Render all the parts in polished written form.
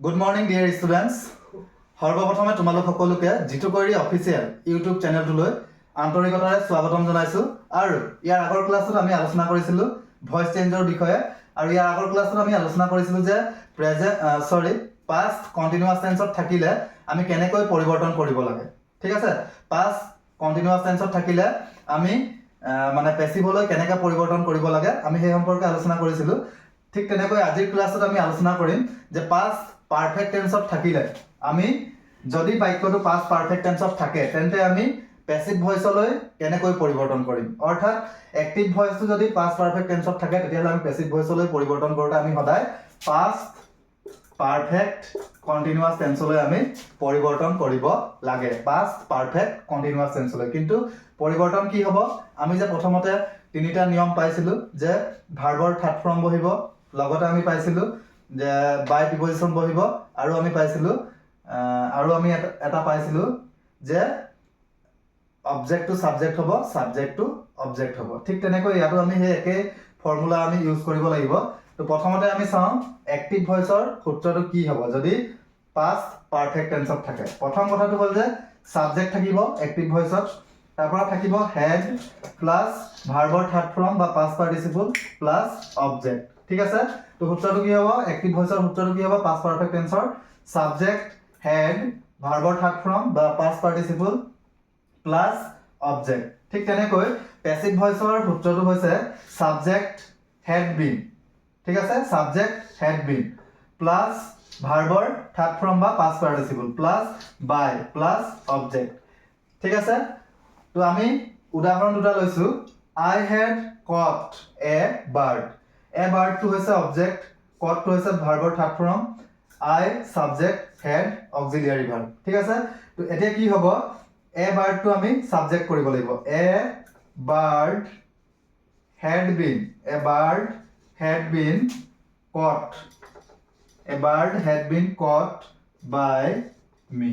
Good morning, dear students. সৰ্বপ্ৰথমে তোমালোক সকলোকে জিতু কৰি অফিচিয়েল ইউটিউব চেনেলটোলৈ আন্তৰিকতাৰে স্বাগতম জনাইছো আৰু ইয়াৰ আগৰ ক্লাছত আমি আলোচনা কৰিছিলো ভয়েস চেঞ্জৰ বিষয়ে আৰু ইয়াৰ আগৰ ক্লাছত আমি আলোচনা কৰিছিলো যে পাষ্ট কন্টিনিউয়াস টেন্সত থাকিলে আমি কেনেকৈ পৰিৱৰ্তন কৰিব লাগে ঠিক আছে পাষ্ট কন্টিনিউয়াস টেন্সত থাকিলে আমি মানে পেসিভলৈ কেনেকৈ পৰিৱৰ্তন কৰিব লাগে আমি সেই সম্পৰ্কে আলোচনা কৰিছিলো ঠিক তেনেকৈ আজিৰ ক্লাছত আমি আলোচনা কৰিম যে পাষ্ট পাৰফেক্ট টেন্সত থাকিলে আমি যদি বাক্যটো পাস্ট পাৰফেক্ট টেন্সত থাকে তেন্তে আমি প্যাসিভ ভয়েসলৈ কেনেকৈ পৰিৱৰ্তন কৰিম অৰ্থাৎ অ্যাক্টিভ ভয়েসটো যদি পাস্ট পাৰফেক্ট টেন্সত থাকে তেতিয়াহ'লে আমি প্যাসিভ ভয়েসলৈ পৰিৱৰ্তন কৰোঁতে আমি সদায় পাস্ট পাৰফেক্ট কন্টিনিউয়াস টেন্সলৈ আমি পৰিৱৰ্তন কৰিব লাগে পাস্ট পাৰফেক্ট কন্টিনিউয়াস টেন্সলৈ কিন্তু পৰিৱৰ্তন কি হ'ব আমি যে প্ৰথমতে তিনিটা নিয়ম পাইছিলো যে ভাৰ্বৰ থাৰ্ড ফৰ্ম বহিব লগতে আমি পাইছিলো যে বাই প্ৰিপজিশন বহিব আৰু আমি পাইছিলো এটা পাইছিলো যে অবজেক্ট টু সাবজেক্ট হ'ব সাবজেক্ট টু অবজেক্ট হ'ব ঠিক তেনেকৈ ইয়াতো আমি সেই একে ফৰ্মুলা আমি ইউজ কৰিব লাগিব তো প্ৰথমতে আমি চাওঁ অ্যাক্টিভ ভয়েসৰ সূত্ৰটো কি হ'ব যদি পাস্ট পাৰফেক্ট টেন্সত থাকে প্ৰথম কথাটো হ'ল যে সাবজেক্ট থাকিব অ্যাক্টিভ ভয়েসত তাৰপৰা থাকিব হেড প্লাস ভাৰ্বৰ থাৰ্ড ফৰ্ম বা পাস্ট পাৰ্টিসিপল প্লাস অবজেক্ট ঠিক আছে তো সূত্ৰটো কি হ'ব অ্যাক্টিভ ভয়েসৰ সূত্ৰটো কি হ'ব পাস্ট পাৰফেক্ট টেন্সৰ সাবজেক্ট হেড ভাৰ্বৰ থাৰ্ড ফৰ্ম বা পাস্ট পাৰ্টিসিপল প্লাস অবজেক্ট ঠিক তেনেকৈ প্যাসিভ ভয়েসৰ সূত্ৰটো হৈছে সাবজেক্ট হেড বিন ঠিক আছে সাবজেক্ট হেড বিন প্লাস ভাৰ্বৰ থাৰ্ড ফৰ্ম বা past participle plus by plus object ঠিক আছে তো আমি উদাহৰণ দুটা লৈছো I had caught a bird to হৈছে অবজেক্ট caught to হৈছে ভাৰ্বৰ third form I subject head auxiliary verb ঠিক আছে তো এতিয়া কি হ'ব a bird to আমি সাবজেক্ট কৰিব লাগিব a bird had been caught by me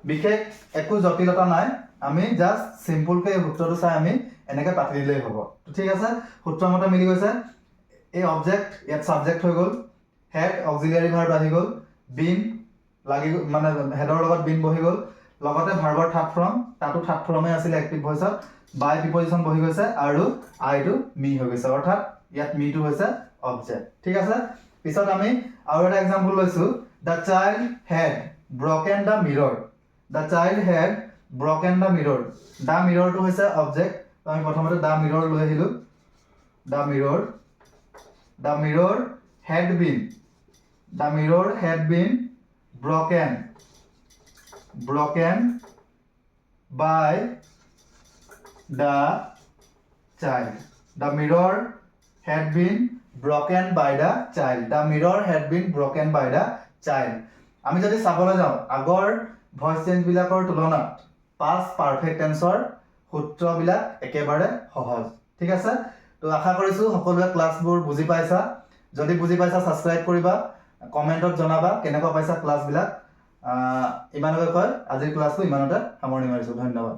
বিশেষ একো জটিলতা নাই আমি জাস্ট সিম্পল কে সূত্ৰটো চাই আমি এনেকৈ পাতি দিলেই হ'ব ঠিক আছে সূত্ৰমতে মিলি গৈছে এই অবজেক্ট ইয়াত সাবজেক্ট হৈ গ'ল হেড অক্সিলিয়াৰি ভাৰ্ব আহি গ'ল বিন লাগি মানে হেডৰ লগত বিন বহি গ'ল লগতে ভাৰ্বৰ থাৰ্ড ফৰ্ম তাতো থাৰ্ড ফৰ্মে আছিল অ্যাক্টিভ ভয়েসত বাই প্ৰিপজিশন বহি গৈছে আৰু আই টু মি হৈ গৈছে অৰ্থাৎ ইয়াত মি টু হৈছে অবজেক্ট ঠিক আছে পিছত আমি আৰু এটা এক্সাম্পল লৈছো দা চাইল্ড হেড ব্ৰকেন দা মিৰৰ দা চাইল্ড হেড ব্ৰকেন দা মিৰৰ দা মিৰৰটো হৈছে অবজেক্ট আমি প্ৰথমতে দা মিৰৰ লৈ আহিলো The mirror had been broken by the child. The mirror had been broken by the child. The mirror had been broken by the child. আমি যদি চাবলৈ যাওঁ আগৰ ভয়েস চেঞ্জ বিলাকৰ তুলনাত পাস্ট পাৰফেক্ট টেন্সৰ সূত্ৰবিলাক একেবাৰে সহজ ঠিক আছে তো আশা কৰিছো সকলোৱে ক্লাছবোৰ বুজি পাইছা যদি বুজি পাইছা সাবস্ক্ৰাইব কৰিবা কমেন্টত জনাবা কেনেকুৱা পাইছা ক্লাছবিলাক ইমানকৈ কয় আজিৰ ক্লাছটো ইমানতে সামৰণি মাৰিছো ধন্যবাদ